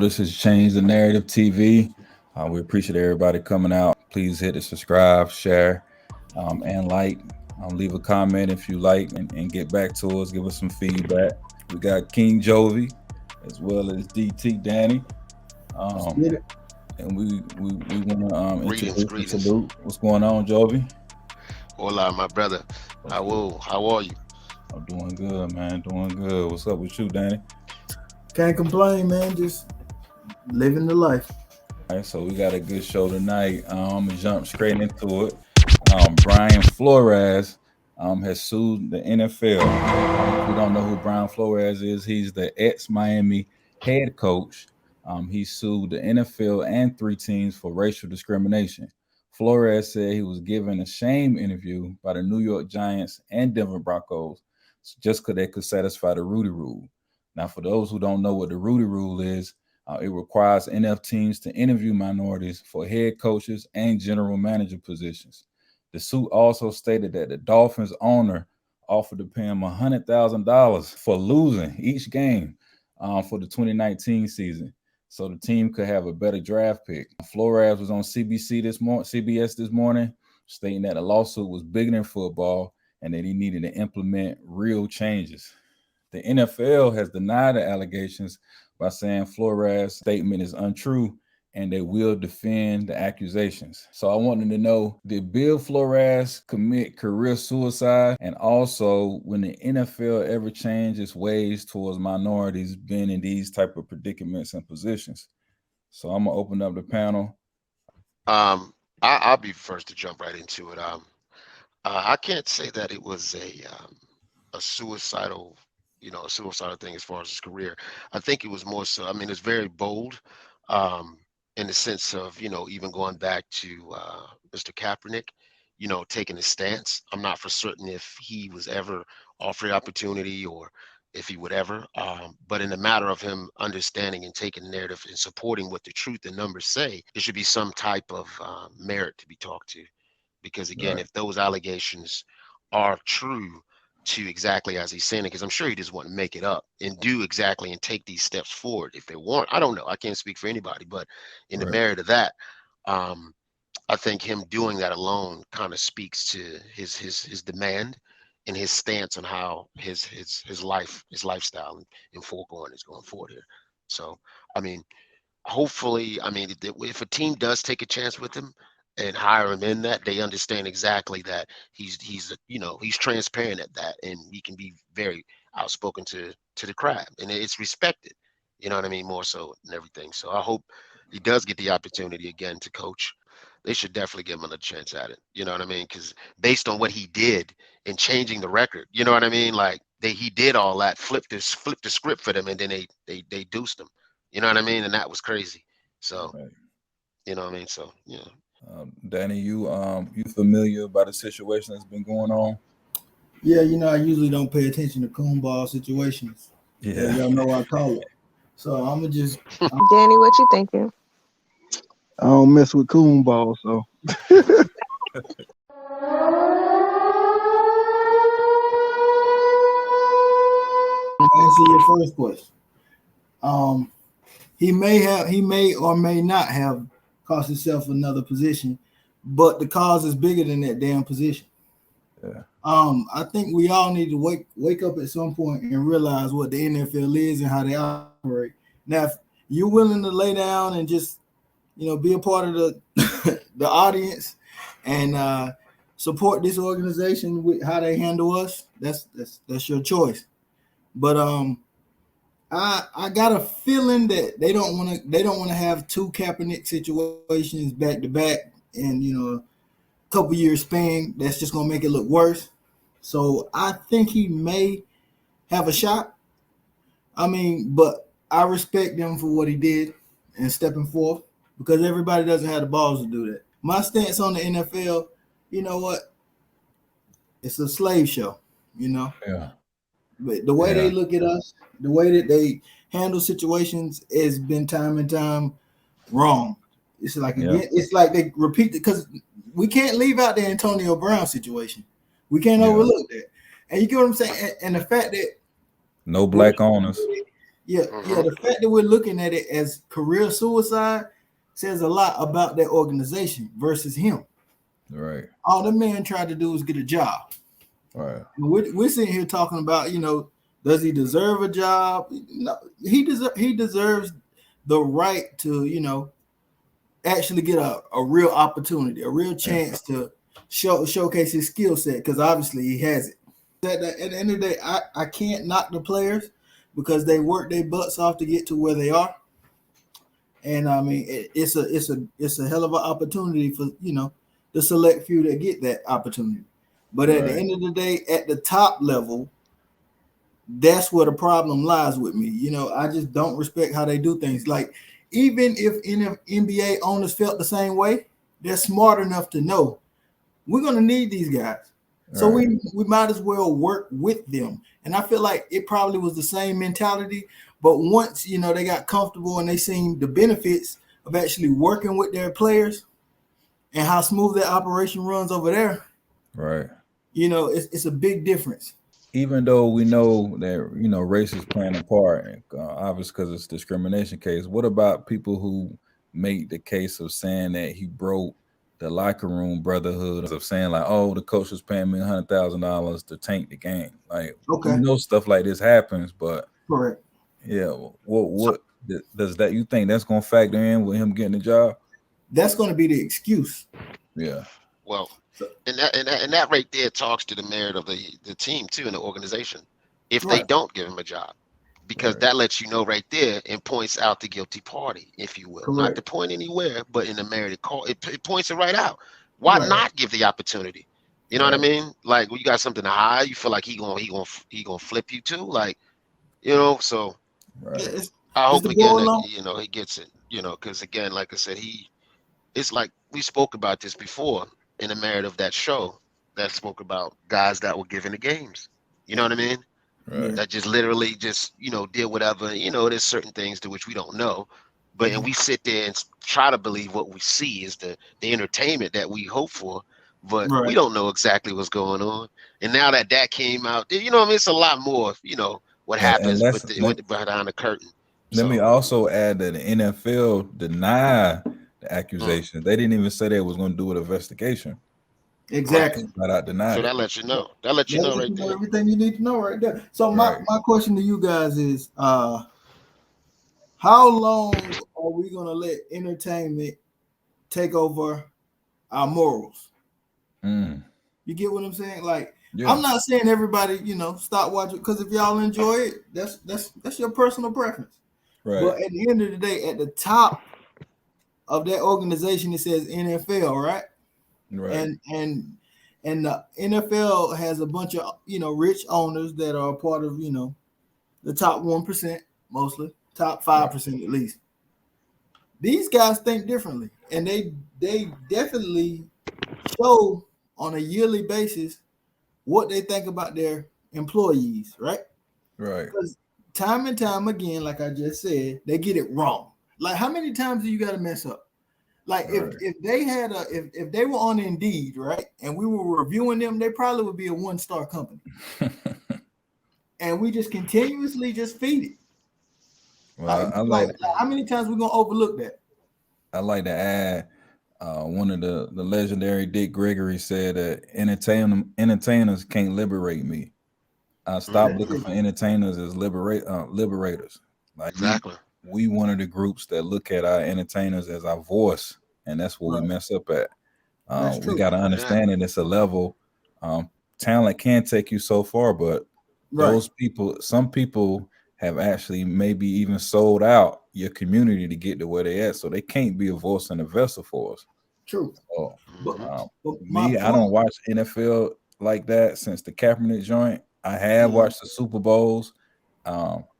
this is Change the Narrative TV. We appreciate everybody coming out. Please hit the subscribe, share, and like. Leave a comment if you like and get back to us. Give us some feedback. We got King Jovi as well as DT Danny. And we want to introduce and salute. What's going on, Jovi? Hola, my brother. How are you? I'm doing good, man. Doing good. What's up with you, Danny? Can't complain, man. Just living the life. All right, so we got a good show tonight. I'm gonna jump straight into it. Brian Flores has sued the NFL. If you don't know who Brian Flores is, he's the ex-Miami head coach. He sued the NFL and 3 teams for racial discrimination. Flores said he was given a shame interview by the New York Giants and Denver Broncos just because they could satisfy the Rudy Rule. Now, for those who don't know what the Rudy Rule is, it requires NFL teams to interview minorities for head coaches and general manager positions. The suit also stated that the Dolphins owner offered to pay him $100,000 for losing each game for the 2019 season, so the team could have a better draft pick. Flores was on CBS this morning, stating that the lawsuit was bigger than football and that he needed to implement real changes. The NFL has denied the allegations by saying Flores' statement is untrue and they will defend the accusations. So I wanted to know, did Bill Flores commit career suicide? And also, when the NFL ever change its ways towards minorities being in these type of predicaments and positions? So I'm gonna open up the panel. I'll be first to jump right into it. I can't say that it was a suicidal, a suicidal thing as far as his career. I think it was more so. I mean, it's very bold. In the sense of, even going back to Mr. Kaepernick, taking a stance. I'm not for certain if he was ever offered the opportunity or if he would ever, but in the matter of him understanding and taking the narrative and supporting what the truth and numbers say, there should be some type of merit to be talked to. Because again, Right. if those allegations are true to exactly as he's saying it, because I'm sure he just want to make it up and do exactly and take these steps forward. If they want, I don't know, I can't speak for anybody, but in the Right. merit of that, I think him doing that alone kind of speaks to his demand and his stance on how his lifestyle and foregoing is going forward here. So I mean, hopefully, I mean, if a team does take a chance with him and hire him in that, they understand exactly that he's transparent at that, and he can be very outspoken to the crowd, and it's respected. You know what I mean? More so than everything. So I hope he does get the opportunity again to coach. They should definitely give him another chance at it. You know what I mean? Because based on what he did in changing the record, you know what I mean? Like he did all that, flipped the script for them, and then they deuced him. You know what I mean? And that was crazy. So, Right. you know what I mean? So, yeah. Danny, you familiar about the situation that's been going on? Yeah, I usually don't pay attention to coonball situations. Yeah, y'all know I call it. So I'm gonna just Danny, what you thinking? I don't mess with coonball, so answer your first question. He may or may not have cost himself another position, but the cause is bigger than that damn position. Yeah. I think we all need to wake up at some point and realize what the NFL is and how they operate. Now, if you're willing to lay down and just, be a part of the the audience and support this organization with how they handle us, that's your choice. But I got a feeling that they don't want to have 2 Kaepernick situations back to back and a couple years span. That's just gonna make it look worse. So I think he may have a shot. I mean, but I respect him for what he did and stepping forth because everybody doesn't have the balls to do that. My stance on the NFL, you know what? It's a slave show, Yeah. But the way they look at us, the way that they handle situations has been time and time wrong. It's like again, it's like they repeat it because we can't leave out the Antonio Brown situation. We can't overlook that. And you get what I'm saying? And the fact that no black owners. Yeah, yeah. The fact that we're looking at it as career suicide says a lot about that organization versus him. Right. All the man tried to do was get a job. Right. And we're sitting here talking about, does he deserve a job? No, he deserves the right to, actually get a real opportunity, a real chance to showcase his skill set, because obviously he has it. At the end of the day, I can't knock the players because they work their butts off to get to where they are. And I mean, it's a hell of an opportunity for the select few that get that opportunity. But at the end of the day, at the top level, that's where the problem lies with me. I just don't respect how they do things. Like, even if NBA owners felt the same way, they're smart enough to know we're going to need these guys. So we might as well work with them. And I feel like it probably was the same mentality. But once, they got comfortable and they seen the benefits of actually working with their players and how smooth their operation runs over there. Right. It's a big difference. Even though we know that race is playing a part, obviously because it's a discrimination case. What about people who make the case of saying that he broke the locker room brotherhood, of saying like, oh, the coach was paying me $100,000 to tank the game? Like, we know stuff like this happens, but correct. Yeah, what does that, you think that's going to factor in with him getting a job? That's going to be the excuse. Yeah. Well, and that right there talks to the merit of the team too, and the organization, if they don't give him a job, because that lets you know right there and points out the guilty party, if you will. Correct. Not to point anywhere, but in the merited call, it points it right out. Why not give the opportunity? You know what I mean? Like, when you got something to hide, you feel like he gonna flip you too, like, so. I hope again that, he gets it, because again, like I said, it's like we spoke about this before in the merit of that show that spoke about guys that were given the games. You know what I mean? Right. That just literally just, did whatever. There's certain things to which we don't know, but and we sit there and try to believe what we see is the entertainment that we hope for, but we don't know exactly what's going on. And now that came out, it's a lot more, what happens behind the curtain. Let me also add that the NFL denied the accusation. They didn't even say they was going to do an investigation. Exactly. So that lets you know. That lets you know right there. Everything you need to know right there. So my question to you guys is, how long are we going to let entertainment take over our morals? You get what I'm saying? Like, I'm not saying everybody, stop watching, because if y'all enjoy it, that's your personal preference. Right. But at the end of the day, at the top of that organization, it says NFL, right? Right. And the NFL has a bunch of rich owners that are part of the top 1%, mostly top 5% at least. These guys think differently, and they definitely show on a yearly basis what they think about their employees, right? Right. Because time and time again, like I just said, they get it wrong. Like, how many times do you got to mess up? Like, if they had if they were on Indeed, right, and we were reviewing them, they probably would be a 1-star company. And we just continuously just feed it. Well, how many times we gonna overlook that? I like to add, one of the legendary Dick Gregory said that entertainers can't liberate me. I stopped looking for entertainers as liberators. Like, exactly. We one of the groups that look at our entertainers as our voice, and that's what we mess up at. We got to understand that it's a level. Talent can take you so far, but those people, some people have actually maybe even sold out your community to get to where they at, so they can't be a voice and a vessel for us. True. So, I don't watch NFL like that since the Kaepernick joint. I have watched the Super Bowls.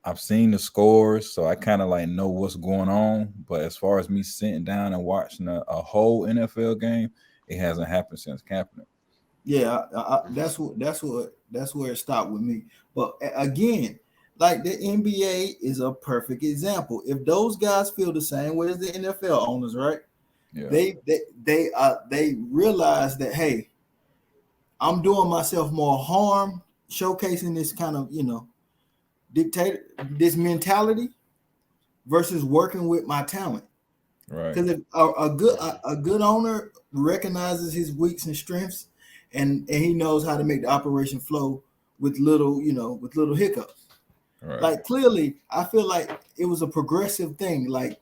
I've seen the scores, so I kind of like know what's going on. But as far as me sitting down and watching a whole NFL game, it hasn't happened since Kaepernick. Yeah, that's where it stopped with me. But again, like, the NBA is a perfect example. If those guys feel the same way as the NFL owners, right? Yeah. They realize that, hey, I'm doing myself more harm showcasing this kind of dictator this mentality versus working with my talent. Right. Because if a good owner recognizes his weaks and strengths, and he knows how to make the operation flow with little, with little hiccups. Right. Like clearly, I feel like it was a progressive thing. Like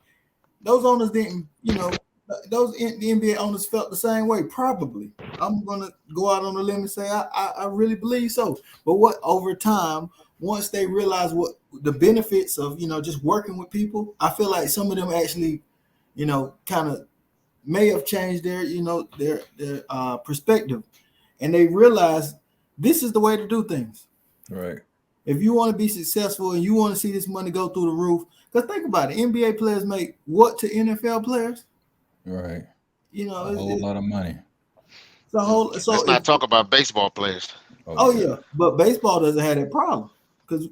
those owners didn't, the NBA owners felt the same way. Probably, I'm gonna go out on a limb and say I really believe so. But what over time, once they realize what the benefits of just working with people, I feel like some of them actually, kind of may have changed their perspective, and they realize this is the way to do things. Right. If you want to be successful and you want to see this money go through the roof, because think about it, NBA players make what to NFL players? Right. You know, A whole lot of money. it's a whole. Let's So not talk about baseball players. oh yeah, but baseball doesn't have that problem because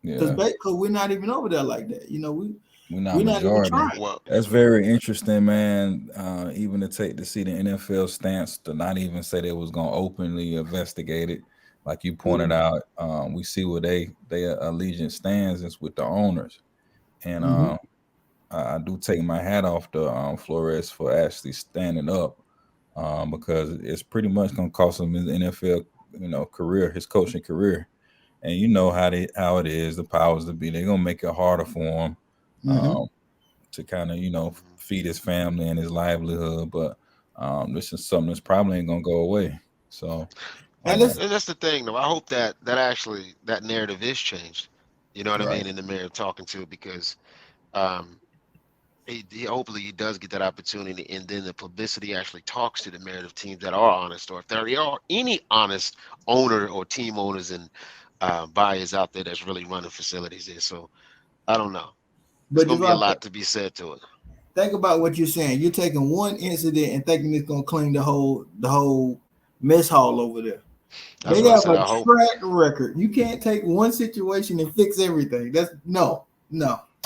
Yeah. we're not even over there like that. We're not we're not even majority. trying. Well, That's very interesting, man. Even to see the NFL stance to not even say they was gonna openly investigate it, like you pointed out. We see where their allegiance stands is with the owners, and I do take my hat off to Flores for actually standing up, because it's pretty much gonna cost him his NFL, career, his coaching career, and you know how it is. The powers that be, they're gonna make it harder for him. To kind of feed his family and his livelihood, but this is something that's probably ain't gonna go away. So, and that's the thing, though. I hope that actually that narrative is changed. You know what I right. mean? In the mayor talking to it, because he hopefully he does get that opportunity, and then the publicity actually talks to the merit of teams that are honest, or if there are any honest owner or team owners and buyers out there that's really running facilities there. So I don't know. It's But gonna be a lot to be said to it. think about what you're saying. You're taking one incident and thinking it's gonna clean the whole mess hall over there. That's They what I have said. a I hope. track record. You can't take one situation and fix everything. That's no.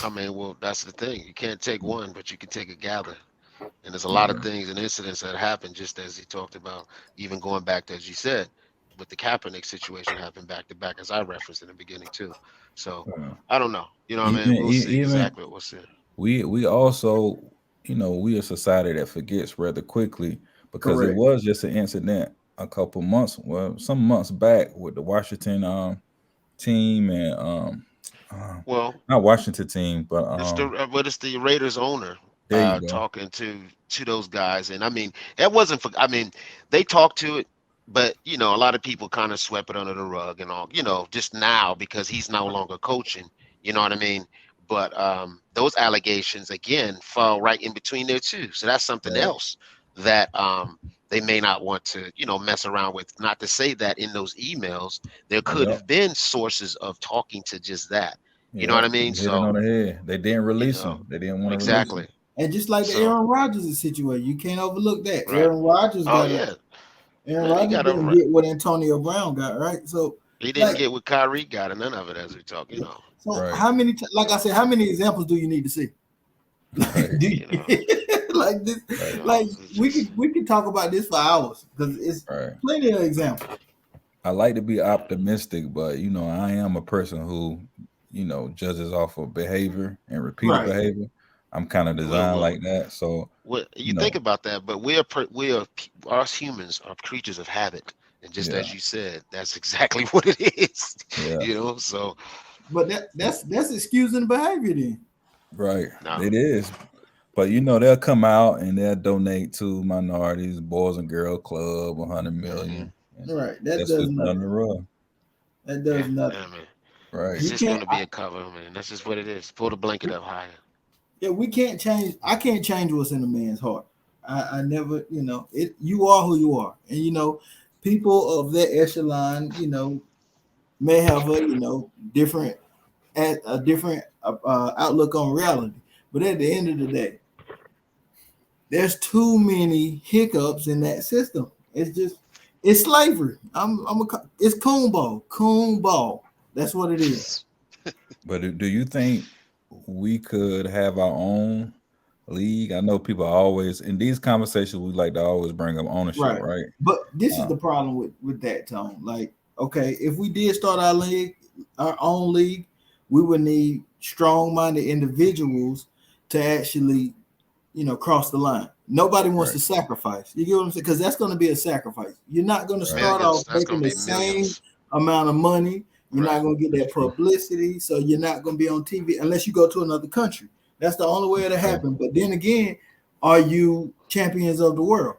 I mean, well, that's the thing. You can't take one, but you can take a gather. And there's a lot of things and incidents that happen, just as he talked about, even going back to, as you said, with the Kaepernick situation happened back to back, as I referenced in the beginning too. So I don't know. You know what I mean? We'll see exactly what we'll see. We also, we a society that forgets rather quickly, because it Correct. was just an incident some months back with the Washington team and Well, not Washington team, but it's the Raiders owner there you go. talking to those guys, and I mean, it wasn't for. I mean, they talked to it, but a lot of people kind of swept it under the rug and all. Just now because he's no longer coaching. You know what I mean? But those allegations again fall right in between there too. So that's something Right. else that they may not want to mess around with. Not to say that in those emails there could have been sources of talking to just that. You know what I mean? You hit it on the head. They didn't release him. They didn't want to release him. exactly. And just like the So Aaron Rodgers situation, you can't overlook that. right. Aaron Rodgers Oh got yeah, Aaron man, he Rodgers got didn't a. get what Antonio Brown got, right? So He didn't like get what Kyrie got, and none of it as we talk. so Right. how many like I said, how many examples do you need to see? Right. Like this, Right. like It's we could talk about this for hours because it's Right. plenty of examples. I like to be optimistic, but I am a person who, judges off of behavior and repeated Right. behavior. I'm kind of designed like that. So, you think about that, but us humans are creatures of habit, and just yeah, as you said, that's exactly what it is. yeah, So But that's excusing behavior then. right. no, It is. But they'll come out and they'll donate to minorities, Boys and Girl Club, 100 million. And Right. That that's does just under nothing. the rug. That does yeah, nothing. I mean, Right. it's You just going can't to be a cover, man. That's just what it is. Pull the blanket up higher. yeah, we can't change. I can't change what's in a man's heart. I never, it. You are who you are, and people of that echelon, may have different a different outlook on reality. But at the end of the day, there's too many hiccups in that system. It's slavery. It's coon ball. That's what it is. But do you think we could have our own league? I know people always in these conversations we like to always bring up ownership, right? But this is the problem with that, Tone. Like, okay, if we did start our league, our own league, we would need strong-minded individuals to actually, cross the line. Nobody wants Right. to sacrifice. You get what I'm saying? Because that's going to be a sacrifice. You're not going to Right. start off Millions. That's making gonna the be same millions. amount of money. You're Right. not going to get That's that true. publicity, so you're not going to be on TV unless you go to another country. That's the only way it'll True. happen. But then again, are you champions of the world?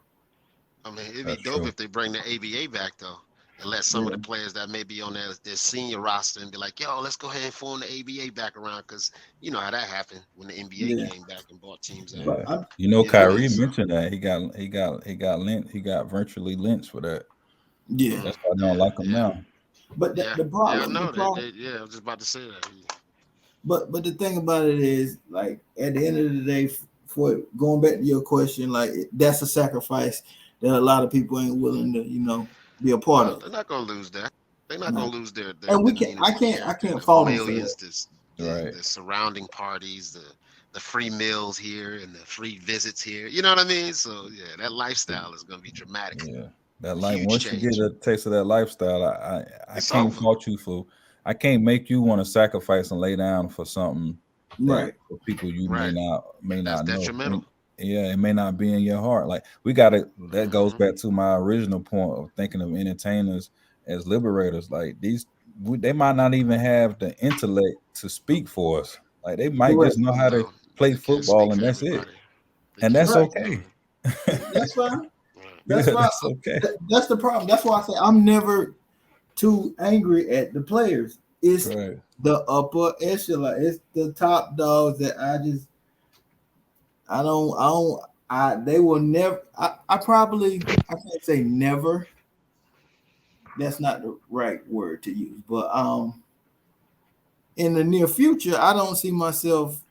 I mean, it'd be That's dope true. if they bring the ABA back though, and let some of Yeah. the players that may be on their senior roster and be like, "Yo, let's go ahead and form the ABA back around," because you know how that happened when the NBA Yeah. came back and bought teams out. But Yeah. I'm, You know, You know what I mean? Kyrie So, mentioned that he got virtually lynched for that. yeah. That's why I don't yeah, like him yeah, now. But yeah, the yeah. I problem, the know that. problem, Yeah, I was just about to say that. but the thing about it is, like, at the end of the day, for going back to your question, like, that's a sacrifice that a lot of people ain't willing to, be a part Well, of. they're not gonna lose that. They're not No. gonna lose their And we can't, demeanor, I their can't, I character, can't the fault them for that. millions, Right. the surrounding parties, the free meals here and the free visits here. You know what I mean? So yeah, that lifestyle is gonna be dramatic. Yeah. That life. Huge Once you get change. a taste of that lifestyle, I It's can't over. fault you for. I can't make you want to sacrifice and lay down for something that Right. for people you may Right. That's not know. detrimental. Yeah, it may not be in your heart. Like we got to. That goes Hmm. back to my original point of thinking of entertainers as liberators. Like they might not even have the intellect to speak for us. Like they might Correct. just know how to No, play they can't speak football and for that's it. everybody. They And can't that's Right. speak for okay. it. That's fine. Right. Yeah, That's fine. that's okay. That's the problem. That's why I say I'm never too angry at the players. It's Right. the upper echelon. It's the top dogs that they will never, I can't say never. That's not the right word to use. But in the near future, I don't see myself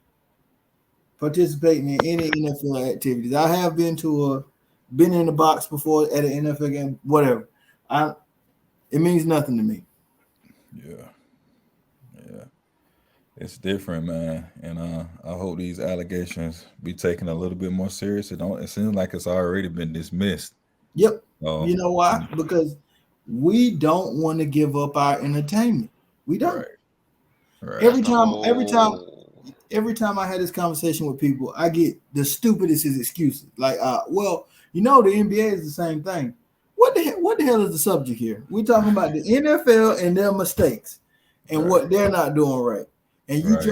participating in any NFL activities. I have been in the box before at an NFL game, whatever. I It means nothing to me. Yeah. Yeah. It's different, man. And I hope these allegations be taken a little bit more serious. It seems like it's already been dismissed. Yep. Oh, You know why? Because we don't want to give up our entertainment. We don't. right. Right. Every That's the time, every time, whole. every time I had this conversation with people, I get the stupidest excuses. Like, the NBA is the same thing. What the hell is the subject here? We're talking about the NFL and their mistakes and Right. what they're not doing right. And Right.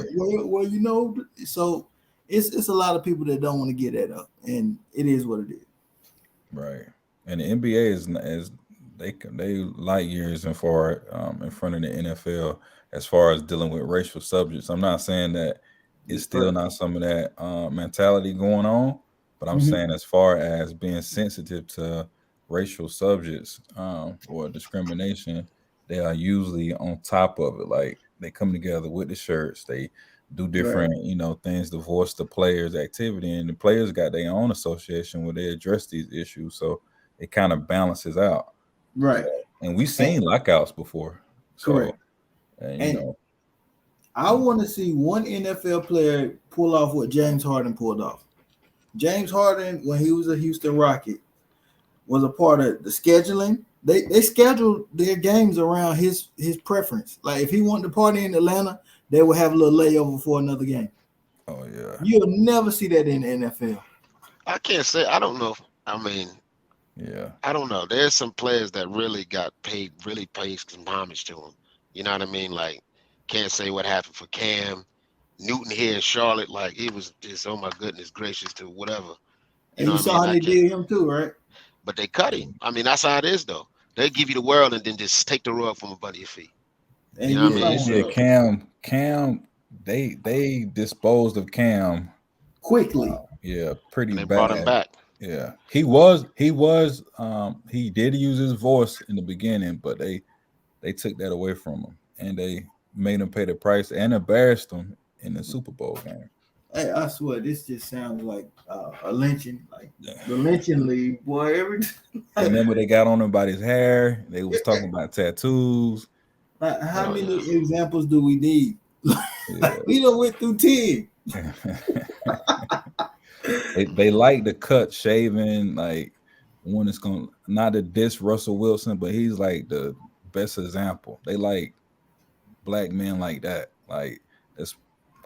so it's a lot of people that don't want to get that up, and it is what it is. Right. And the NBA is they light years in front of the NFL as far as dealing with racial subjects. I'm not saying that it's still Right. not some of that mentality going on, but I'm Mhm. saying as far as being sensitive to racial subjects or discrimination, they are usually on top of it. Like they come together with the shirts, they do Right. different, things to voice the players' activity, and the players got their own association where they address these issues. So it kind of balances out. So, Right. and we've And, seen lockouts before. So, correct. and And I want to see one NFL player pull off what James Harden pulled off. James Harden, when he was a Houston Rocket, was a part of the scheduling. They scheduled their games around his preference. Like if he wanted to party in Atlanta, they would have a little layover for another game. oh yeah, You'll never see that in the NFL. I can't say. I don't know. I mean, yeah, I don't know. There's some players that really got paid, really paid some homage to him. You know what I mean? Like, can't say what happened for Cam Newton here in Charlotte. Like, it was just, oh my goodness gracious, to whatever. You And know you what I saw mean? how I they can't. did him too, right? But they cut him. I mean, that's how it is, though. They give you the world and then just take the rug from above your feet. And You know you what I yeah. mean? They find did So, out Cam. They disposed of Cam. quickly. Yeah, pretty and they brought him bad. back. Yeah, he did use his voice in the beginning, but they took that away from him and they made him pay the price and embarrassed him in the Super Bowl game. Hey, I swear this just sounds like a lynching, like Yeah. the lynching league, boy. Remember they got on him about his hair. They was talking about tattoos. Like, how Oh yeah. many examples do we need? Yeah. We done went through 10. they like the cut shaving, like when it's going not to diss Russell Wilson, but he's like the best example. They like black men like that. Like that's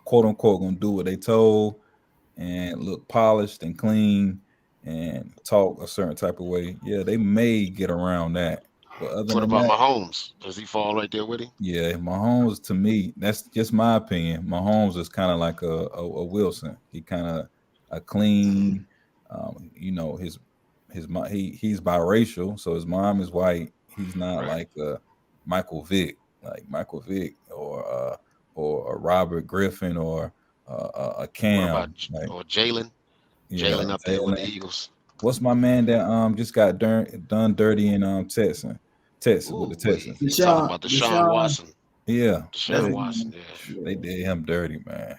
quote unquote gonna do what they told and look polished and clean and talk a certain type of way. Yeah, they may get around that. But other What than about that, Mahomes? Does he fall right there with him? yeah, Mahomes to me, that's just my opinion. Mahomes is kind of like a Wilson. He kind of a Hmm. clean, he's biracial, so his mom is white. He's not Right. like Michael Vick, like Michael Vick or a Robert Griffin or a What about Cam. Like or Jalen? yeah, Jalen up there with the Jalen. Eagles. What's my man that just got done dirty in Texas with the Ooh, we Texans? you talking Deshaun, about Deshaun Deshaun, Watson? Yeah, that's Deshaun his they Watson, name. yeah. they Yeah. did him dirty, man.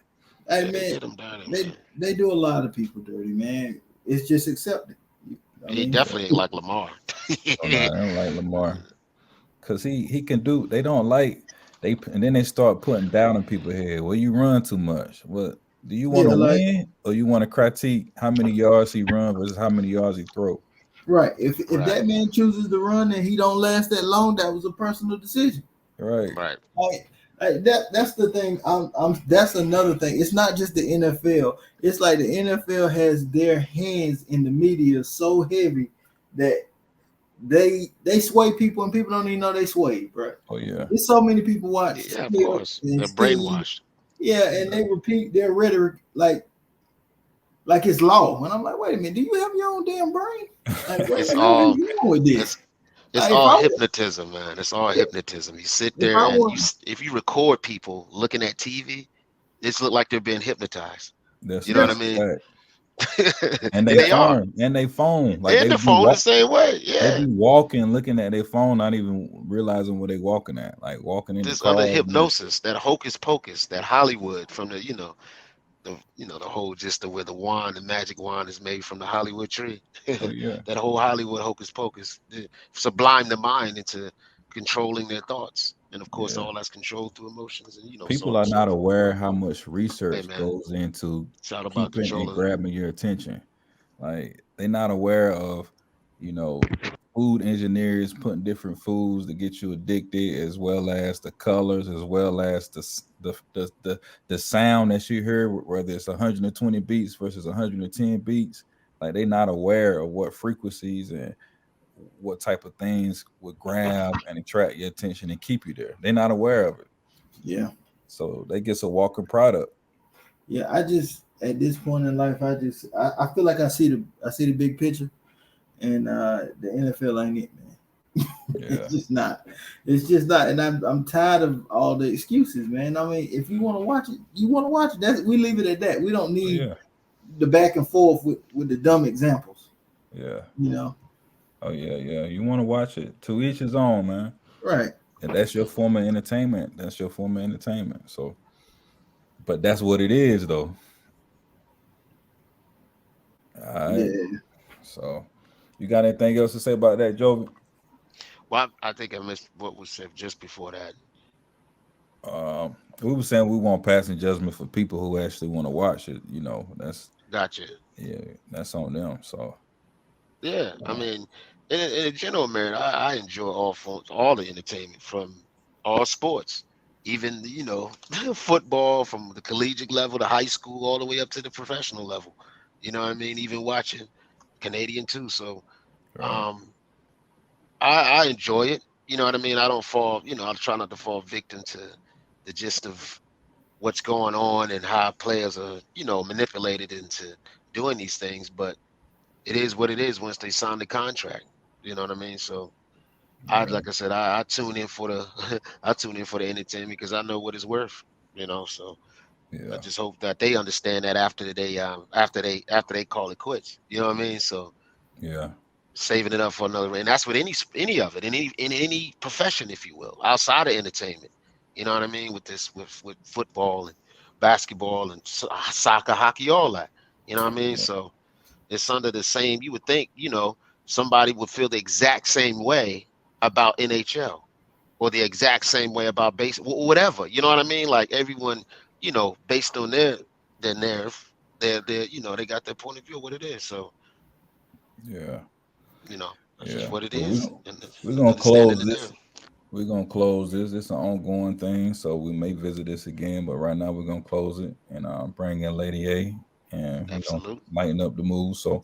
Hey Yeah, they man, did him dirty, they man. they do a lot of people dirty, man. It's just accepted. I He mean, definitely ain't like Lamar. Oh no, I don't like Lamar because he can do. They don't like and then they start putting down in people's head. Well, you run too much. What do you want yeah, to like win or you want to critique how many yards he run versus how many yards he throw? right. If Right, that man chooses to run and he don't last that long, that was a personal decision. Right? right. That's the thing. That's another thing. It's not just the NFL. It's like the NFL has their hands in the media so heavy that they sway people and people don't even know they sway, bro. Oh yeah, There's so many people watch Yeah, of Skip course. and They're Steve, brainwashed. yeah, and yeah, they repeat their rhetoric like it's law. And I'm like, wait a minute, do you have your own damn brain? Like, what It's the hell all is wrong with this? it's it's Like, all hypnotism, man. It's all hypnotism. You sit if there I and was if you record people looking at TV, it's look like they're being hypnotized. that's You know what I yeah, that's a mean? fact. And And they are. and they phone like And the phone the same way. they Yeah. be walking, looking at their phone, not even realizing where they walking at. Like walking in the This under car. hypnosis, that hocus pocus, that Hollywood from the whole just the where the wand, the magic wand is made from the Hollywood tree. Oh yeah, That whole Hollywood hocus pocus, sublime the mind into controlling their thoughts, and of course yeah. all that's controlled through emotions, and so People on and are so not forth. aware how much Hey research man, goes into it's all about keeping and controlling. grabbing your attention. Like they're not aware of, you know, food engineers putting different foods to get you addicted, as well as the colors, as well as the sound that you hear, whether it's 120 beats versus 110 beats. Like they're not aware of what frequencies and what type of things would grab and attract your attention and keep you there. They're not aware of it. yeah, So they get a walking product. yeah. I just at this point in life, I feel like I see the big picture, and the NFL ain't it, man. Yeah. It's just not. It's just not, and I'm tired of all the excuses, man. I mean, if you want to watch it, you want to watch it. That's we leave it at that. We don't Oh, need yeah. the back and forth with the dumb examples, Yeah. you know. Oh yeah, yeah. You want to watch it. To each his own, man. Right. And that's your form of entertainment. That's your form of entertainment. So, but that's what it is, though. All right. Yeah. So, you got anything else to say about that, Jovi? Well, I think I missed what was said just before that. We were saying we want passing judgment for people who actually want to watch it. That's Gotcha. yeah, that's on them. So, Yeah, I mean, in a general, man, I enjoy all forms, all the entertainment from all sports, even football from the collegiate level to high school, all the way up to the professional level. You know what I mean? Even watching Canadian too. So, right. um, I enjoy it. You know what I mean? I don't fall. I try not to fall victim to the gist of what's going on and how players are, manipulated into doing these things, but it is what it is once they sign the contract. You know what I mean? So Yeah, like I said, I tune in for the I tune in for the entertainment because I know what it's worth. So I yeah, just hope that they understand that after they call it quits. You know what I mean? So yeah, saving it up for another, and that's with any of it in any profession, if you will, outside of entertainment. You know what I mean? With this with football and basketball and soccer, hockey, all that. You know what I mean? yeah, So it's under the same. You would think, somebody would feel the exact same way about NHL or the exact same way about base, whatever. You know what I mean? Like everyone, based on their narrative, they got their point of view of what it is. So yeah, that's just yeah. what it So is, and we're and gonna understanding close the this. narrative. we're gonna close this. It's an ongoing thing, so we may visit this again. But right now, we're gonna close it and bring in Lady A, and we're gonna Absolute. lighten up the mood. So